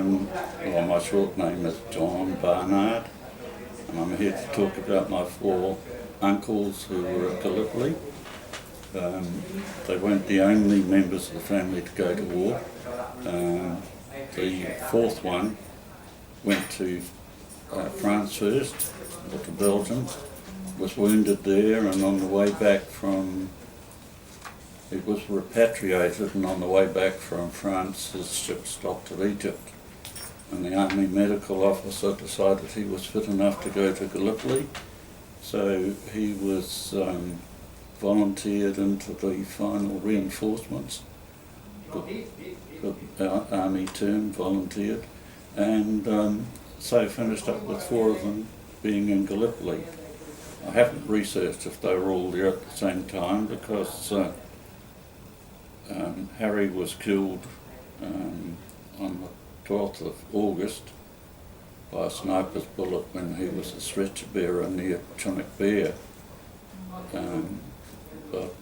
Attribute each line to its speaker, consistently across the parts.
Speaker 1: Well, my short name is John Barnard, and I'm here to talk about my four uncles who were at Gallipoli. They weren't the only members of the family to go to war. The fourth one went to France first, or to Belgium, was wounded there, and on the way back from, he was repatriated, and on the way back from France his ship stopped at Egypt, and the army medical officer decided he was fit enough to go to Gallipoli, so he was volunteered into the final reinforcements, the army term, volunteered, and so finished up with four of them being in Gallipoli. I haven't researched if they were all there at the same time, because Harry was killed on the 12th of August by a sniper's bullet when he was a stretcher bearer near Chinook Bear. But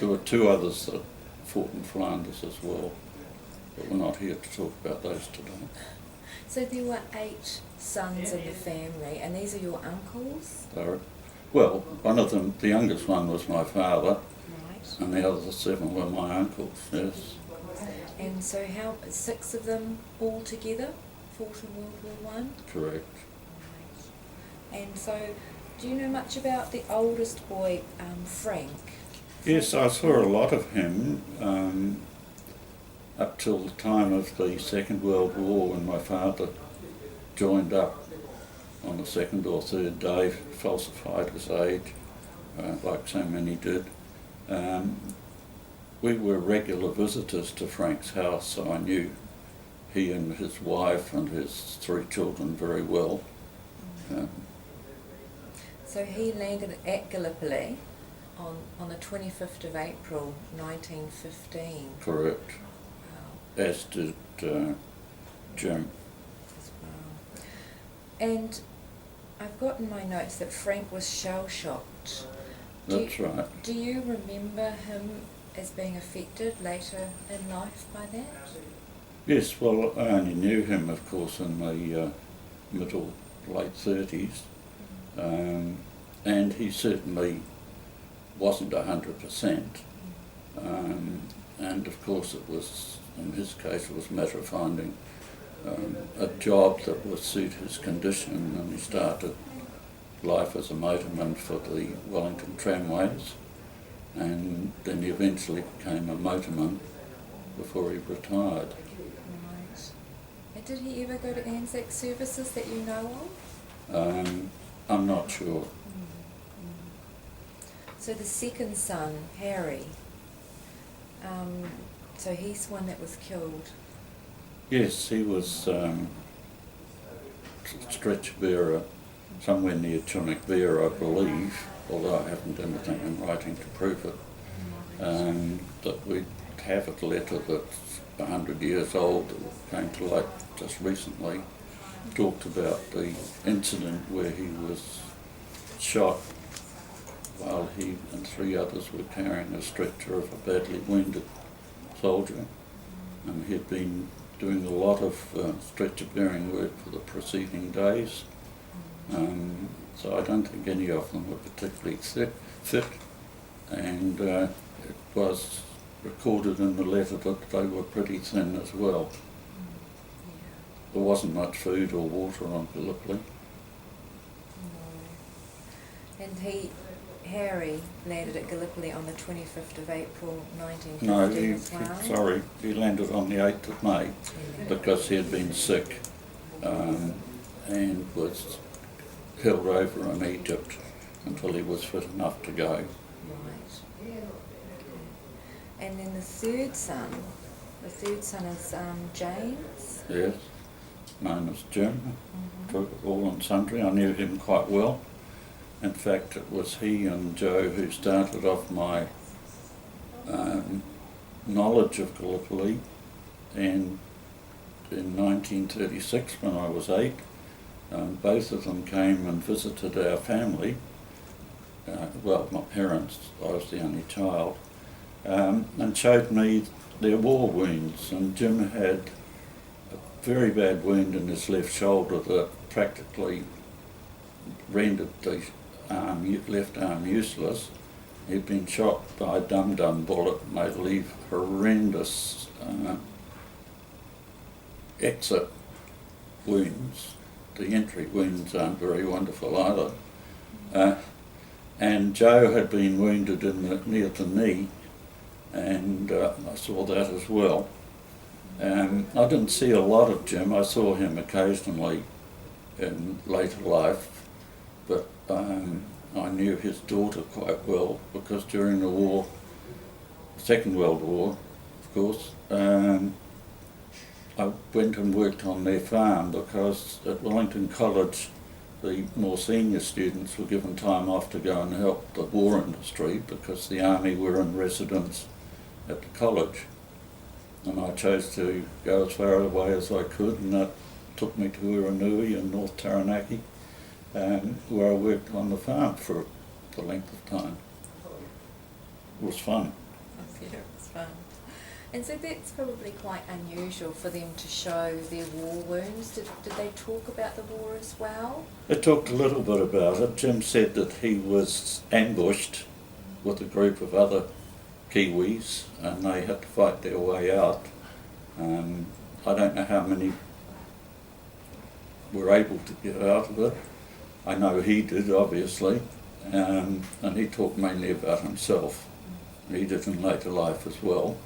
Speaker 1: there were two others that fought in Flanders as well, but we're not here to talk about those today.
Speaker 2: So there were 8 sons in the family, and these are your uncles?
Speaker 1: Well, one of them, the youngest one, was my father,
Speaker 2: Right.
Speaker 1: and the other 7 were my uncles, yes.
Speaker 2: And so 6 of them all together fought in World War One?
Speaker 1: Correct.
Speaker 2: Right. And so, do you know much about the oldest boy, Frank?
Speaker 1: Yes, I saw a lot of him up till the time of the Second World War, when my father joined up on the 2nd or 3rd day, falsified his age, like so many did. We were regular visitors to Frank's house, so I knew he and his wife and his 3 children very well.
Speaker 2: So he landed at Gallipoli on the 25th of April 1915.
Speaker 1: Correct.
Speaker 2: Wow.
Speaker 1: As did Jim.
Speaker 2: As well. And I've got in my notes that Frank was shell-shocked.
Speaker 1: That's right.
Speaker 2: Do you remember him as being affected later in life by that?
Speaker 1: Yes, well, I only knew him, of course, in the late 30s, and he certainly wasn't 100%, and of course it was, in his case, it was a matter of finding a job that would suit his condition, and he started life as a motorman for the Wellington tramways, and then he eventually became a motorman before he retired.
Speaker 2: Right. And did he ever go to Anzac services that you know of?
Speaker 1: I'm not sure.
Speaker 2: So the second son, Harry, so he's one that was killed.
Speaker 1: Yes, he was stretcher bearer somewhere near Chinook Bear, I believe, although I haven't anything in writing to prove it. That we have a letter that's 100 years old that came to light just recently, talked about the incident where he was shot while he and 3 others were carrying a stretcher of a badly wounded soldier, and he had been doing a lot of stretcher bearing work for the preceding days, so I don't think any of them were particularly fit, and it was recorded in the letter that they were pretty thin as well. There wasn't much food or water on Gallipoli.
Speaker 2: No. And Harry landed at Gallipoli on the 25th of April 1915 as well?
Speaker 1: He landed on the 8th of May because he had been sick and was held over in Egypt until he was fit enough to go.
Speaker 2: Right. Okay. And then the third son is James?
Speaker 1: Yes, known as Jim, all and sundry. I knew him quite well. In fact, it was he and Joe who started off my knowledge of Gallipoli, and in 1936, when I was 8, both of them came and visited our family, well, my parents, I was the only child, and showed me their war wounds. And Jim had a very bad wound in his left shoulder that practically rendered the left arm useless. He'd been shot by a dum-dum bullet and they leave horrendous exit wounds. The entry wounds aren't very wonderful either. And Joe had been wounded near the knee, and I saw that as well. I didn't see a lot of Jim. I saw him occasionally in later life, but I knew his daughter quite well because during the war, Second World War, of course, I went and worked on their farm because at Wellington College the more senior students were given time off to go and help the war industry because the army were in residence at the college. And I chose to go as far away as I could, and that took me to Uranui in North Taranaki, where I worked on the farm for the length of time. It was fun.
Speaker 2: Yeah, it was fun. And so that's probably quite unusual for them to show their war wounds. Did they talk about the war as well?
Speaker 1: They talked a little bit about it. Jim said that he was ambushed with a group of other Kiwis and they had to fight their way out. I don't know how many were able to get out of it. I know he did, obviously, and he talked mainly about himself. He did in later life as well.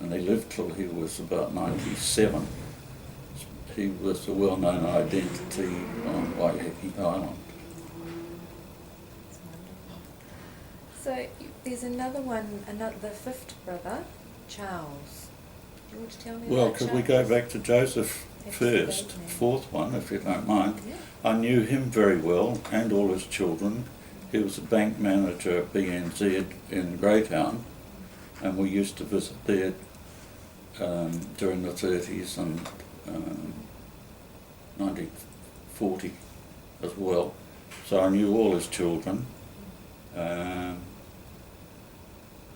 Speaker 1: And he lived till he was about 97. He was a well-known identity on Waiheke Island.
Speaker 2: So there's another one, the fifth brother, Charles. Do you want to tell me
Speaker 1: Well,
Speaker 2: about
Speaker 1: could
Speaker 2: Charles?
Speaker 1: we go back to Joseph first, fourth one, if you don't mind?
Speaker 2: Yeah.
Speaker 1: I knew him very well and all his children. He was a bank manager at BNZ in Greytown, and we used to visit there during the 30s and 1940 as well. So I knew all his children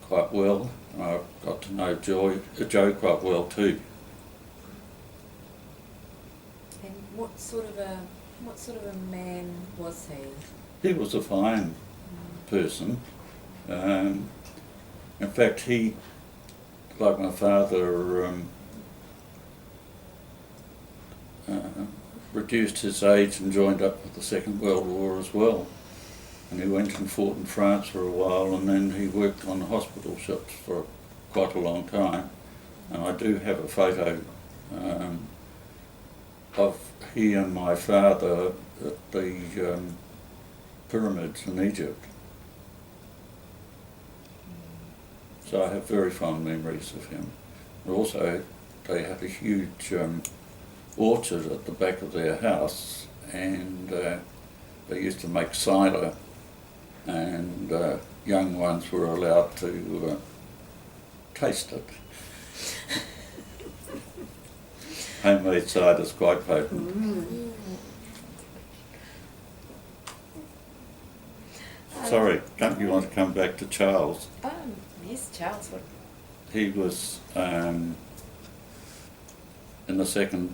Speaker 1: quite well. I got to know Joe quite well too.
Speaker 2: And what sort of a man was he?
Speaker 1: He was a fine person. In fact, he, like my father, reduced his age and joined up with the Second World War as well. And he went and fought in France for a while, and then he worked on hospital ships for quite a long time. And I do have a photo of he and my father at the pyramids in Egypt. So I have very fond memories of him. And also, they had a huge orchard at the back of their house, and they used to make cider, and young ones were allowed to taste it. Homemade cider is quite potent.
Speaker 2: Mm.
Speaker 1: Sorry, don't you want to come back to Charles?
Speaker 2: Yes, Charles. What?
Speaker 1: He was in the 2nd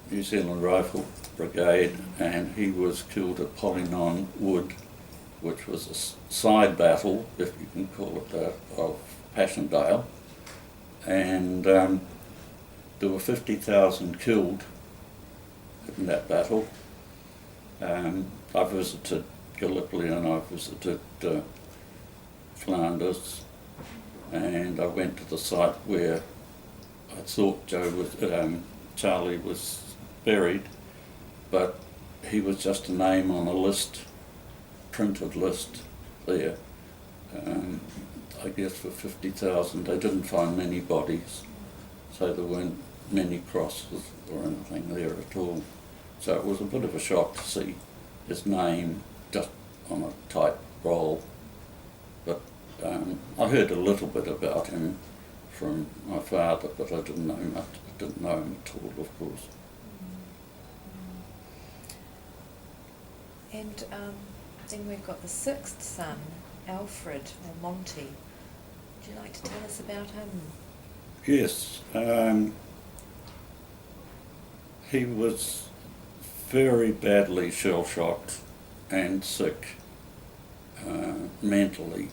Speaker 1: New Zealand Rifle Brigade, and he was killed at Polynon Wood, which was a side battle, if you can call it that, of Passchendaele. And there were 50,000 killed in that battle. I visited Gallipoli and I visited Flanders, and I went to the site where I thought Charlie was buried, but he was just a name on a list, printed list there. I guess for 50,000 they didn't find many bodies, so there weren't many crosses or anything there at all. So it was a bit of a shock to see his name just on a tight roll. But I heard a little bit about him from my father, but I didn't know much. I didn't know him at all, of course.
Speaker 2: And then we've got the 6th son, Alfred, or Monty. Would you like to tell us about him?
Speaker 1: Yes, he was very badly shell-shocked and sick mentally,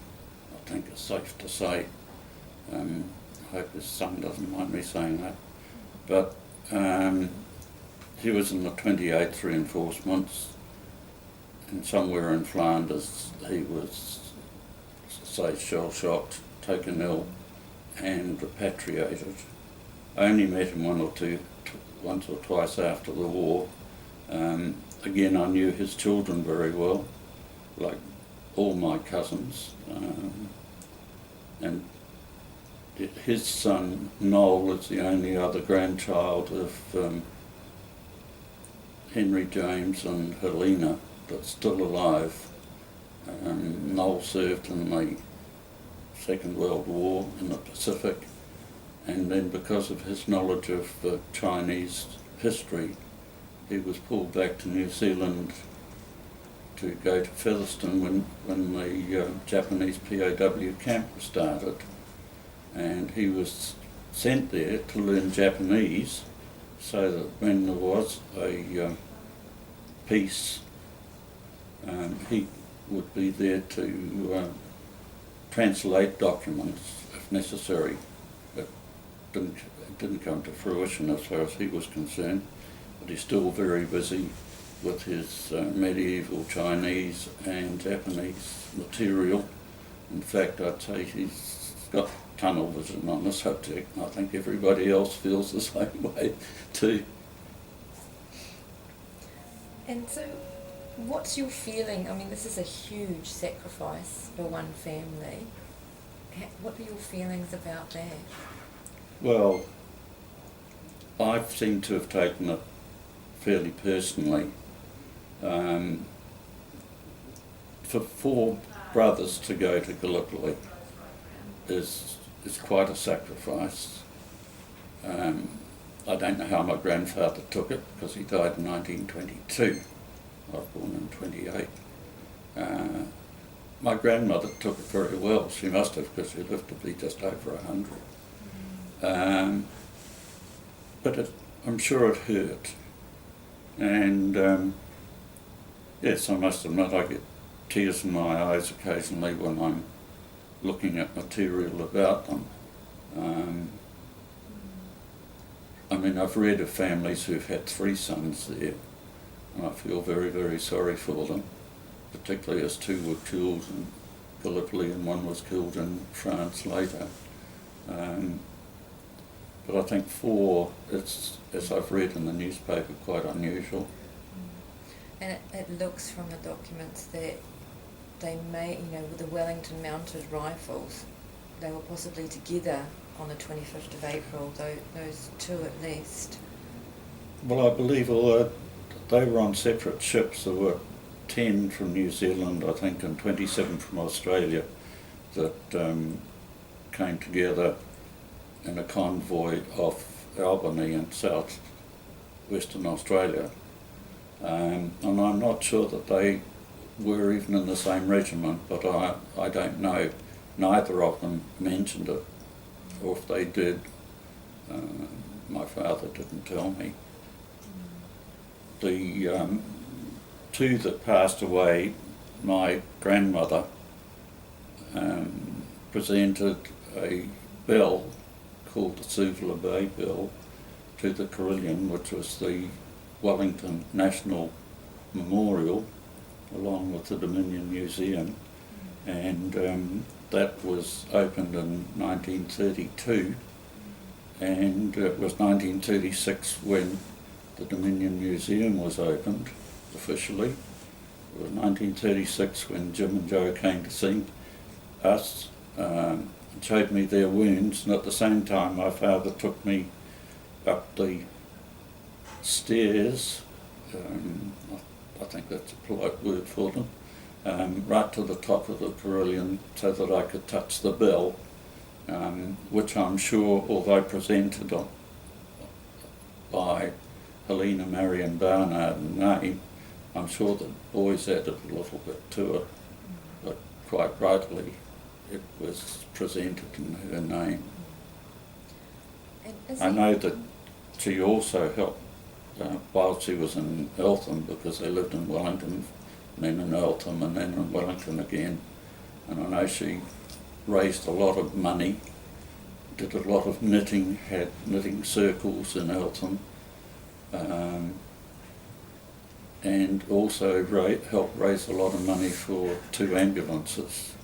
Speaker 1: I think it's safe to say. I hope his son doesn't mind me saying that. But he was in the 28th Reinforcements, and somewhere in Flanders he was, say, shell-shocked, taken ill and repatriated. I only met him once or twice after the war. Again, I knew his children very well, like all my cousins, and his son Noel is the only other grandchild of Henry James and Helena that's still alive. Noel served in the Second World War in the Pacific, and then because of his knowledge of Chinese history, he was pulled back to New Zealand to go to Featherston when the Japanese POW camp was started, and he was sent there to learn Japanese so that when there was a peace, he would be there to translate documents if necessary. It didn't come to fruition as far as he was concerned, but he's still very busy with his medieval Chinese and Japanese material. In fact, I'd say he's got tunnel vision on the subject, and I think everybody else feels the same way too.
Speaker 2: And so, what's your feeling? I mean, this is a huge sacrifice for one family. What are your feelings about that?
Speaker 1: Well, I seem to have taken it fairly personally. For four brothers to go to Gallipoli is quite a sacrifice. I don't know how my grandfather took it, because he died in 1922. I was born in 28. My grandmother took it very well. She must have, because she lived to be just over 100. But I'm sure it hurt. And yes, I must admit I get tears in my eyes occasionally when I'm looking at material about them. I mean, I've read of families who've had 3 sons there, and I feel very, very sorry for them, particularly as 2 were killed in Gallipoli and 1 was killed in France later. But I think 4, it's, as I've read in the newspaper, quite unusual.
Speaker 2: And it looks from the documents that they may, with the Wellington mounted rifles, they were possibly together on the 25th of April, those 2 at least.
Speaker 1: Well, I believe although they were on separate ships, there were 10 from New Zealand, I think, and 27 from Australia that came together in a convoy off Albany in south Western Australia. And I'm not sure that they were even in the same regiment, but I don't know. Neither of them mentioned it, or if they did, my father didn't tell me. The 2 that passed away, my grandmother presented a bell called the Suvla Bay Bell to the Carillon, which was the Wellington National Memorial, along with the Dominion Museum, and that was opened in 1932, and it was 1936 when the Dominion Museum was opened officially. It was 1936 when Jim and Joe came to see us and showed me their wounds, and at the same time my father took me up the stairs, I think that's a polite word for them, right to the top of the Carillon so that I could touch the bell, which I'm sure, although presented by Helena Marion Barnard in name, I'm sure the boys added a little bit to it, but quite rightly it was presented in her name.
Speaker 2: And
Speaker 1: I know that she also helped while she was in Eltham, because they lived in Wellington, and then in Eltham, and then in Wellington again. And I know she raised a lot of money, did a lot of knitting, had knitting circles in Eltham, and also helped raise a lot of money for 2 ambulances.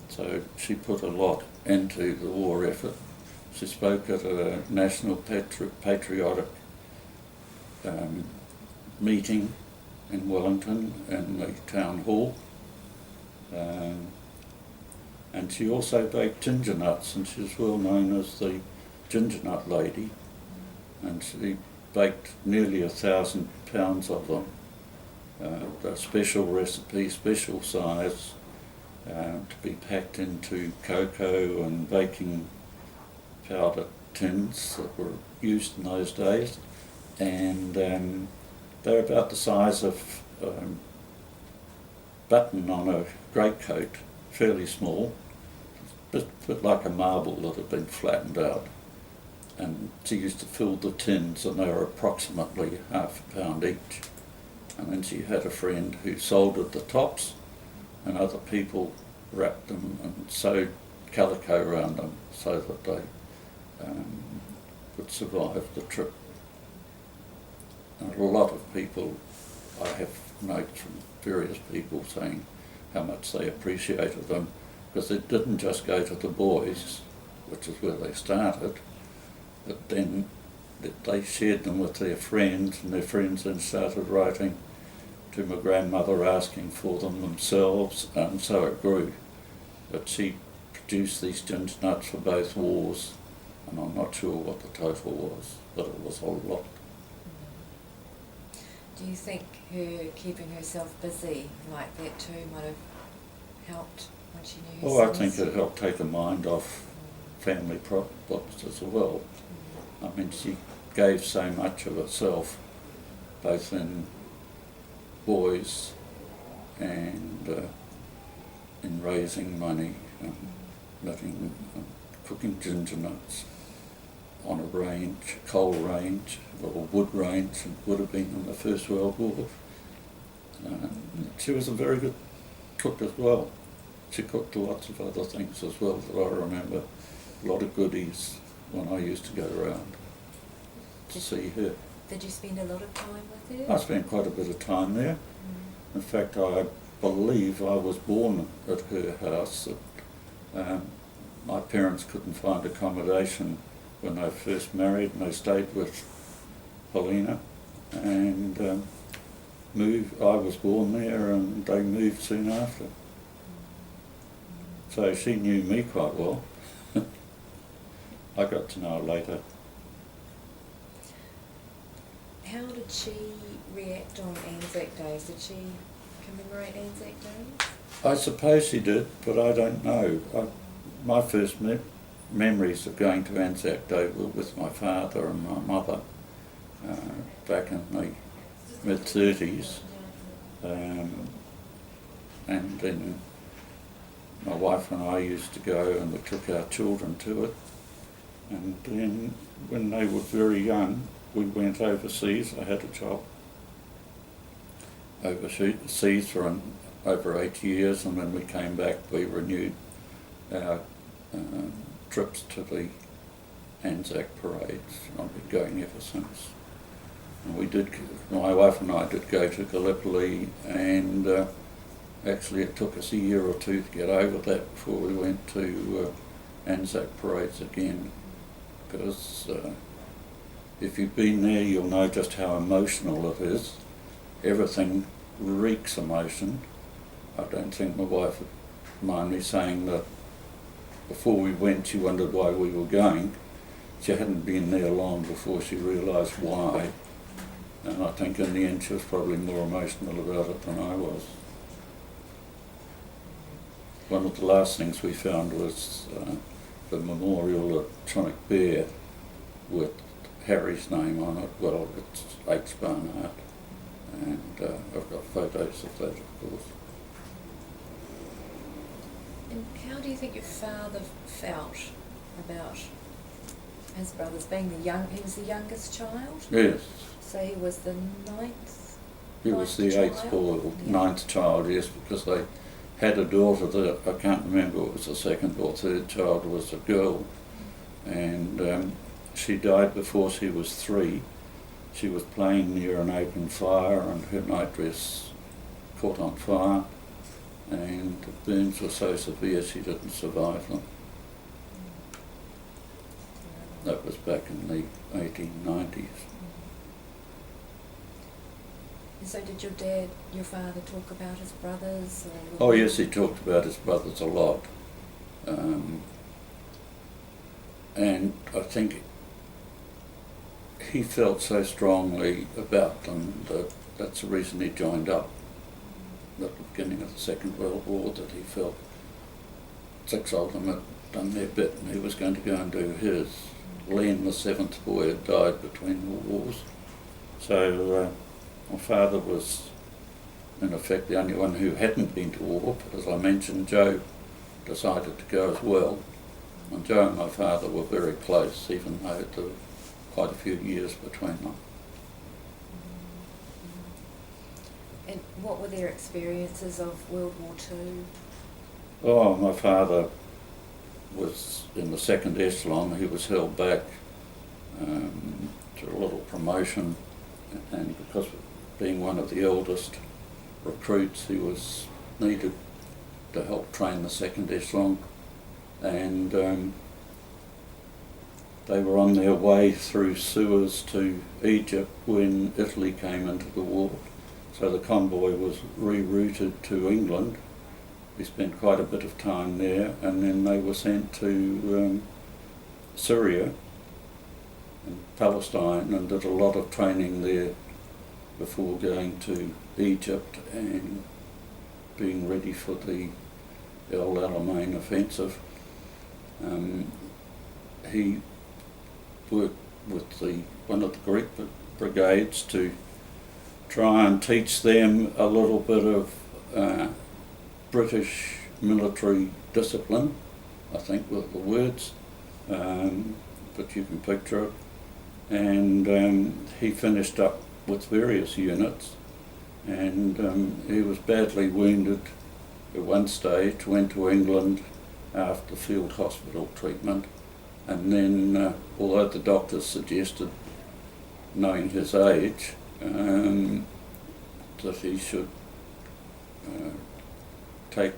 Speaker 1: So she put a lot into the war effort. She spoke at a national patriotic meeting in Wellington in the town hall, and she also baked ginger nuts, and she's well known as the ginger nut lady, and she baked nearly 1,000 pounds of them. A special recipe, special size, to be packed into cocoa and baking powder tins that were used in those days, and they're about the size of button on a greatcoat, fairly small, bit like a marble that had been flattened out. And she used to fill the tins, and they were approximately £half a pound each. And then she had a friend who soldered the tops, and other people wrapped them and sewed calico around them so that they would survive the trip. And a lot of people, I have notes from various people saying how much they appreciated them, because it didn't just go to the boys, which is where they started, but then they shared them with their friends, and their friends then started writing to my grandmother asking for them themselves, and so it grew. But she produced these ginger nuts for both wars, and I'm not sure what the total was, but it was a lot.
Speaker 2: do you think her keeping herself busy like that too might have helped when she knew her
Speaker 1: Well, I
Speaker 2: sons?
Speaker 1: think it helped take her mind off family problems as well. I mean, she gave so much of herself, both in boys and in raising money, knitting, cooking ginger nuts on a range, coal range, or wood range, it would have been in the First World War. She was a very good cook as well. She cooked lots of other things as well that I remember, a lot of goodies when I used to go around to see her.
Speaker 2: Did you spend a lot of time with her?
Speaker 1: I spent quite a bit of time there. In fact, I believe I was born at her house. My parents couldn't find accommodation when they first married, and they stayed with Helena, and I was born there, and they moved soon after. So she knew me quite well. I got to know her later.
Speaker 2: How did she react on Anzac Days? Did she commemorate Anzac Days?
Speaker 1: I suppose she did, but I don't know. My first memories of going to Anzac Day were with my father and my mother back in the mid-30s. And then my wife and I used to go, and we took our children to it. And then when they were very young, we went overseas. I had a job overseas for over 8 years, and when we came back we renewed our trips to the Anzac parades. I've been going ever since. And my wife and I did go to Gallipoli, and actually it took us a year or two to get over that before we went to Anzac parades again, because if you've been there you'll know just how emotional it is. Everything reeks emotion. I don't think my wife would mind me saying that before we went she wondered why we were going. She hadn't been there long before she realised why, and I think in the end she was probably more emotional about it than I was. One of the last things we found was the memorial electronic bear with Harry's name on it. Well, it's H. Barnard, and I've got photos of that, of course.
Speaker 2: And how do you think your father felt about his brothers being he was the youngest child?
Speaker 1: Yes.
Speaker 2: So he was the ninth?
Speaker 1: He was the eighth boy, or ninth child, yes, because they had a daughter that, I can't remember, it was the second or third child, was a girl, and she died before she was 3. She was playing near an open fire and her nightdress caught on fire, and the burns were so severe she didn't survive them. That was back in the 1890s.
Speaker 2: And so did your father talk about his brothers?
Speaker 1: Oh yes, he talked about his brothers a lot. And I think he felt so strongly about them that that's the reason he joined up at the beginning of the Second World War, that he felt 6 of them had done their bit and he was going to go and do his. Len, the 7th boy, had died between the wars. So my father was in effect the only one who hadn't been to war, but as I mentioned, Joe decided to go as well. And Joe and my father were very close, even though there were quite a few years between them.
Speaker 2: And what were their experiences of World War II?
Speaker 1: Oh, my father was in the second echelon. He was held back to a little promotion, and because of being one of the eldest recruits, he was needed to help train the second echelon, and they were on their way through Suez to Egypt when Italy came into the war. So the convoy was rerouted to England. We spent quite a bit of time there, and then they were sent to Syria and Palestine and did a lot of training there before going to Egypt and being ready for the El Alamein offensive. He worked with one of the Greek brigades to try and teach them a little bit of British military discipline, I think were the words, but you can picture it. And he finished up with various units, and he was badly wounded at one stage, went to England after field hospital treatment, and then although the doctors suggested, knowing his age, that he should take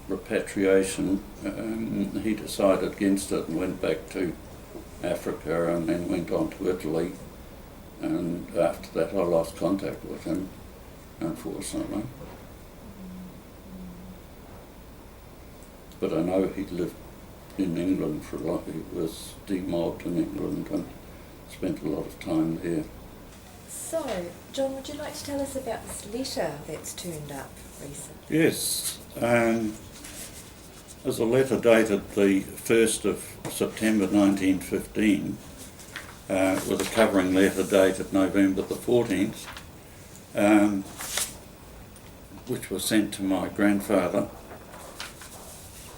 Speaker 1: repatriation, he decided against it and went back to Africa and then went on to Italy, and after that I lost contact with him, unfortunately. But I know he lived in England for a lot. He was demobbed in England and spent a lot of time there.
Speaker 2: So, John, would you like to tell us about this letter that's turned up recently?
Speaker 1: Yes. There's a letter dated the 1st of September 1915 with a covering letter dated November the 14th, which was sent to my grandfather,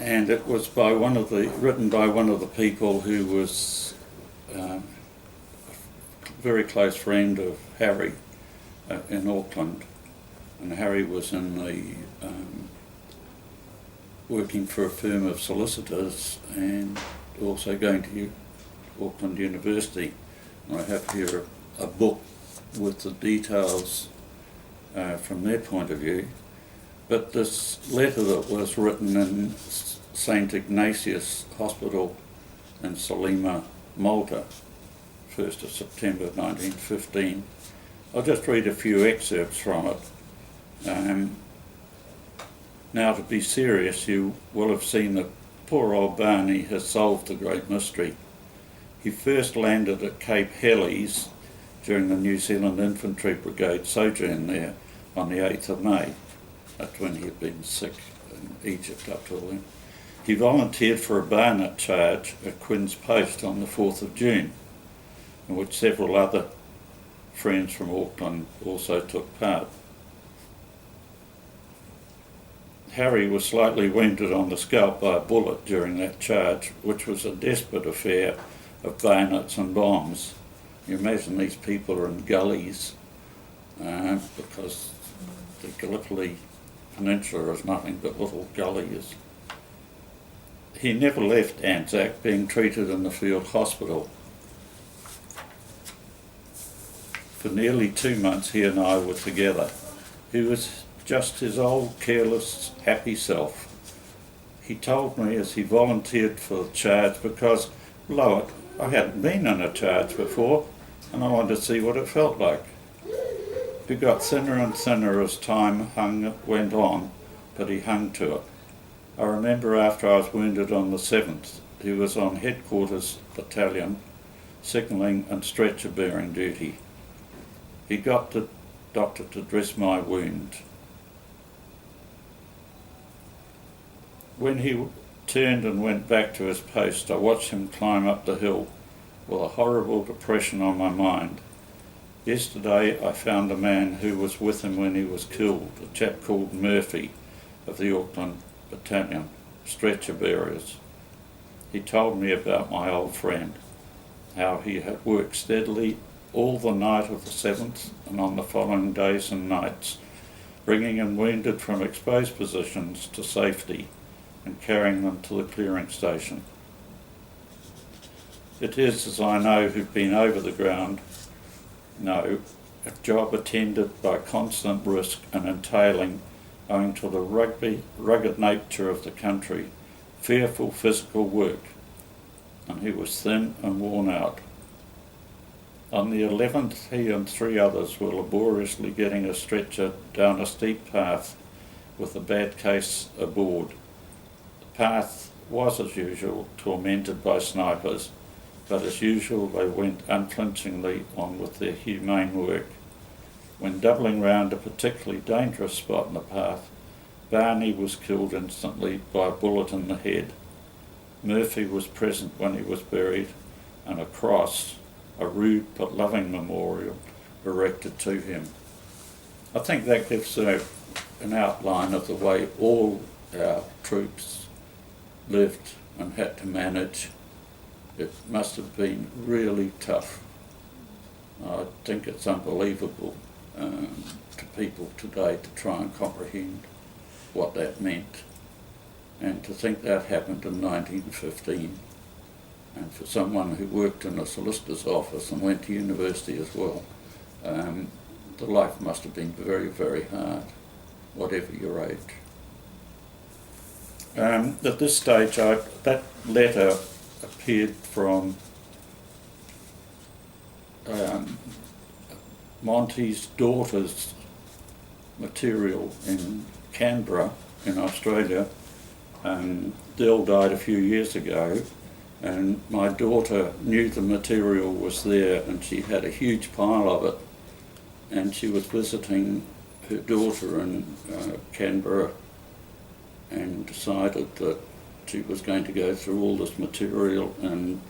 Speaker 1: and it was written by one of the people who was a very close friend of Harry in Auckland, and Harry was in the working for a firm of solicitors and also going to Auckland University. And I have here a book with the details from their point of view. But this letter that was written in St Ignatius Hospital in Salima, Malta, 1st of September 1915, I'll just read a few excerpts from it. Now, to be serious, you will have seen that poor old Barney has solved the great mystery. He first landed at Cape Helles during the New Zealand Infantry Brigade sojourn there on the 8th of May. That's when he had been sick in Egypt up till then. He volunteered for a bayonet charge at Quinn's Post on the 4th of June, in which several other friends from Auckland also took part. Harry was slightly wounded on the scalp by a bullet during that charge, which was a desperate affair of bayonets and bombs. You imagine these people are in gullies because the Gallipoli Peninsula is nothing but little gullies. He never left Anzac, being treated in the field hospital. For nearly 2 months he and I were together. He was just his old, careless, happy self. He told me as he volunteered for the charge because, blow it, I hadn't been in a charge before and I wanted to see what it felt like. He got thinner and thinner as time went on, but he hung to it. I remember after I was wounded on the 7th, he was on headquarters battalion, signalling and stretcher bearing duty. He got the doctor to dress my wound. When he turned and went back to his post, I watched him climb up the hill with a horrible depression on my mind. Yesterday I found a man who was with him when he was killed, a chap called Murphy of the Auckland Battalion, stretcher bearers. He told me about my old friend, how he had worked steadily all the night of the 7th and on the following days and nights, bringing in wounded from exposed positions to safety and carrying them to the clearing station. It is, as I know who've been over the ground, know, a job attended by constant risk and entailing, owing to the rugged nature of the country, fearful physical work, and he was thin and worn out. On the 11th, he and 3 others were laboriously getting a stretcher down a steep path with a bad case aboard. The path was, as usual, tormented by snipers, but as usual they went unflinchingly on with their humane work. When doubling round a particularly dangerous spot in the path, Barney was killed instantly by a bullet in the head. Murphy was present when he was buried, and a cross, a rude but loving memorial, erected to him. I think that gives an outline of the way all our troops lived and had to manage. It must have been really tough. I think it's unbelievable to people today to try and comprehend what that meant. And to think that happened in 1915. And for someone who worked in a solicitor's office and went to university as well, the life must have been very, very hard, whatever your age. At this stage, that letter appeared from Monty's daughter's material in Canberra in Australia. Dill died a few years ago, and my daughter knew the material was there and she had a huge pile of it, and she was visiting her daughter in Canberra and decided that she was going to go through all this material and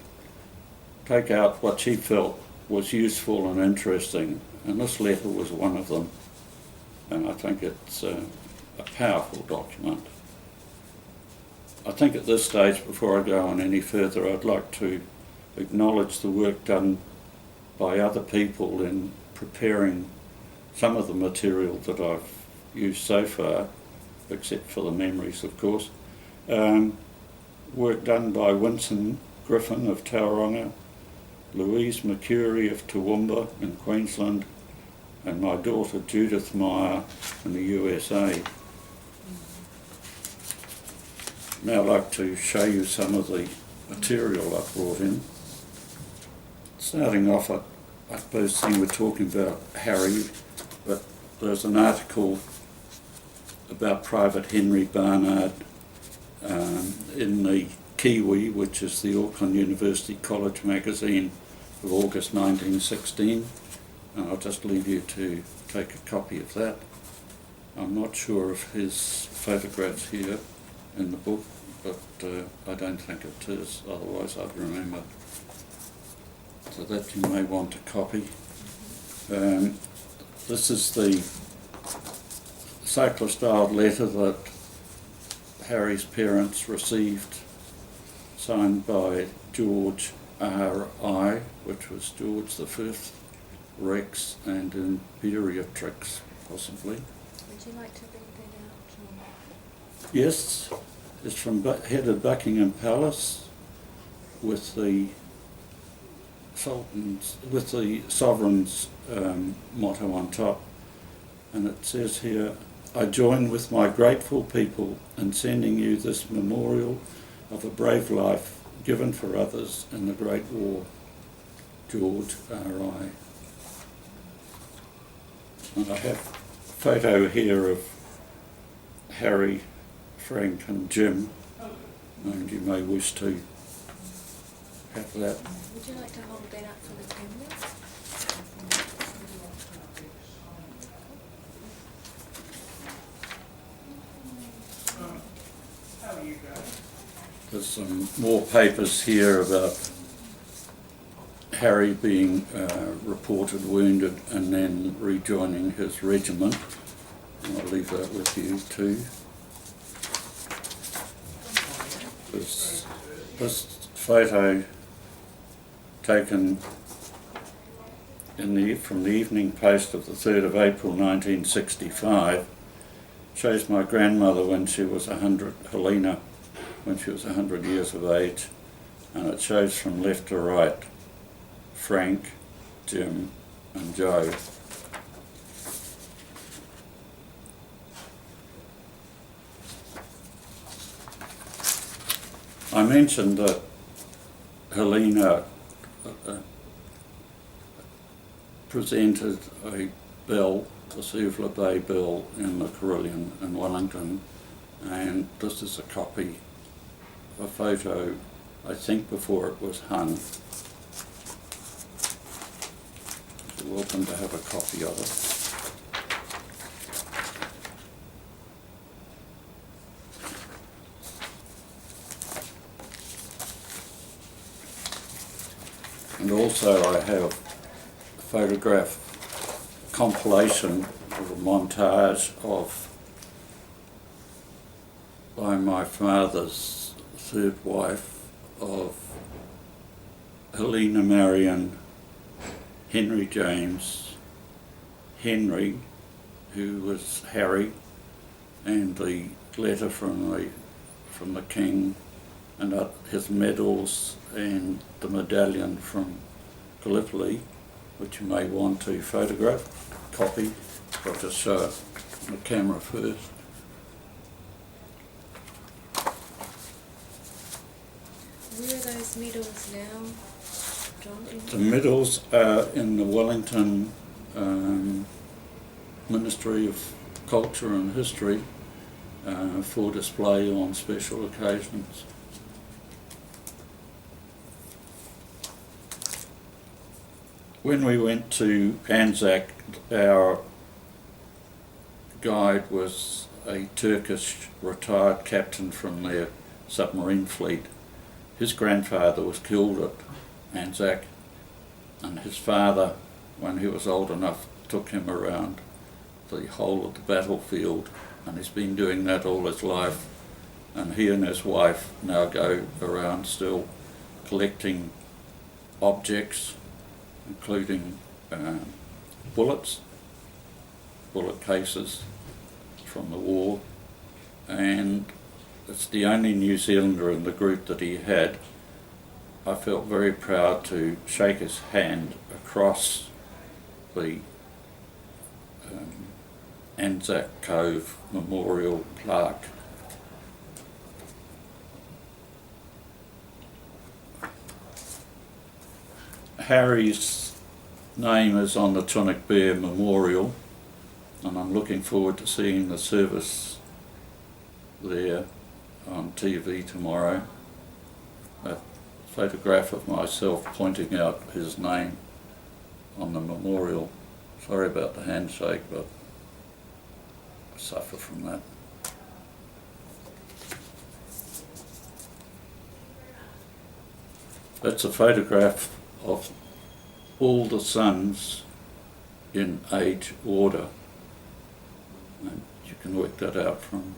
Speaker 1: take out what she felt was useful and interesting, and this letter was one of them, and I think it's a powerful document. I think at this stage, before I go on any further, I'd like to acknowledge the work done by other people in preparing some of the material that I've used so far, except for the memories, of course. Work done by Winston Griffin of Tauranga, Louise McCurry of Toowoomba in Queensland, and my daughter Judith Meyer in the USA. Now I'd like to show you some of the material I brought in. Starting off, I suppose we're talking about Harry, but there's an article about Private Henry Barnard in the Kiwi, which is the Auckland University College magazine of August 1916, and I'll just leave you to take a copy of that. I'm not sure of his photographs here in the book, but I don't think it is, otherwise I'd remember. So that you may want a copy. This is the cyclo-styled letter that Harry's parents received, signed by George R.I., which was George V, Rex and Imperatrix, possibly.
Speaker 2: Would you like to read that out, John?
Speaker 1: Yes, it's from head of Buckingham Palace with the sovereign's motto on top, and it says here, "I join with my grateful people in sending you this memorial of a brave life given for others in the Great War. George R.I." And I have a photo here of Harry, Frank and Jim, and you may wish to have that.
Speaker 2: Would you like to hold that up for the camera?
Speaker 1: There's some more papers here about Harry being reported wounded and then rejoining his regiment. And I'll leave that with you too. This photo taken from the Evening Post of the 3rd of April 1965 shows my grandmother when she was 100, Helena, when she was 100 years of age, and it shows from left to right Frank, Jim and Joe. I mentioned that Helena presented a bell, the Suvla Bay Bell in the Carillion in Wellington, and this is a copy, a photo, I think before it was hung. You're welcome to have a copy of it. And also I have a photograph compilation or a montage of, by my father's third wife, of Helena Marion, Henry James, Henry, who was Harry, and the letter from the King, and his medals and the medallion from Gallipoli, which you may want to photograph, copy. I'll just show it on the camera first.
Speaker 2: Where are those medals now, John?
Speaker 1: The medals are in the Wellington Ministry of Culture and History for display on special occasions. When we went to Anzac, our guide was a Turkish retired captain from their submarine fleet. His grandfather was killed at Anzac, and his father, when he was old enough, took him around the whole of the battlefield, and he's been doing that all his life. And he and his wife now go around still collecting objects, including bullets, bullet cases from the war, and it's the only New Zealander in the group that he had. I felt very proud to shake his hand across the Anzac Cove Memorial Plaque. Harry's name is on the Tunic Bear Memorial, and I'm looking forward to seeing the service there on TV tomorrow. A photograph of myself pointing out his name on the memorial. Sorry about the handshake, but I suffer from that. That's a photograph of all the sons in age order, and you can work that out from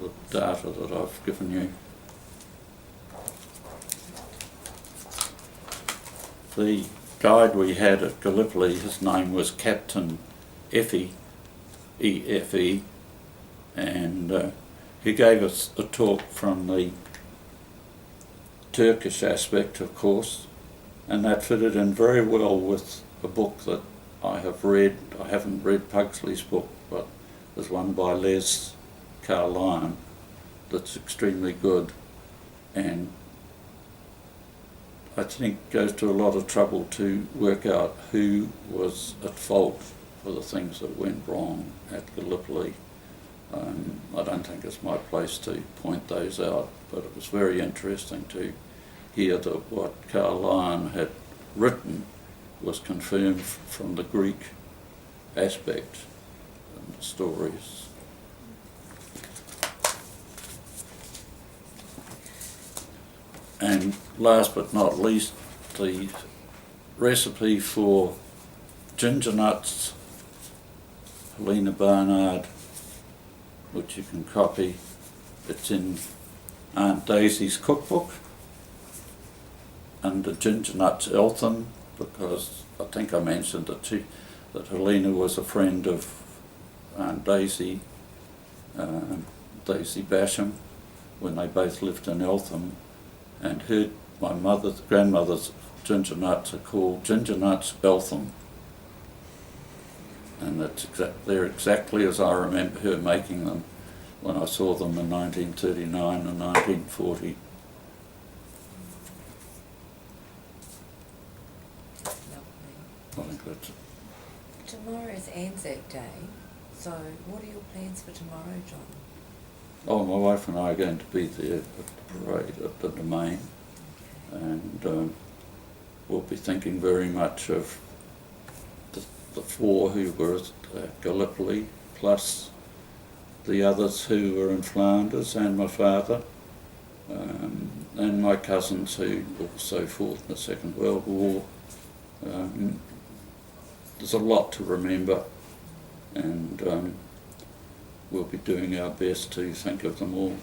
Speaker 1: the data that I've given you. The guide we had at Gallipoli, his name was Captain Effie, E-F-E, and he gave us a talk from the Turkish aspect, of course, and that fitted in very well with a book that I have read. I haven't read Pugsley's book, but there's one by Les Carlyon that's extremely good, and I think goes to a lot of trouble to work out who was at fault for the things that went wrong at Gallipoli. I don't think it's my place to point those out, but it was very interesting to hear that what Carlyon had written was confirmed from the Greek aspect in the stories. And last but not least, the recipe for ginger nuts, Helena Barnard, which you can copy. It's in Aunt Daisy's cookbook under Ginger Nuts Eltham, because I think I mentioned that Helena was a friend of Aunt Daisy, Daisy Basham, when they both lived in Eltham, and my grandmother's ginger nuts are called Ginger Nuts Eltham, and they're exactly as I remember her making them when I saw them in 1939 and 1940. I think that's it.
Speaker 2: Tomorrow is Anzac Day, so what are your plans for tomorrow, John?
Speaker 1: Oh, my wife and I are going to be there at the parade at the Domain, and we'll be thinking very much of the four who were at Gallipoli, plus the others who were in Flanders, and my father, and my cousins who also fought in the Second World War. There's a lot to remember, and we'll be doing our best to think of them all.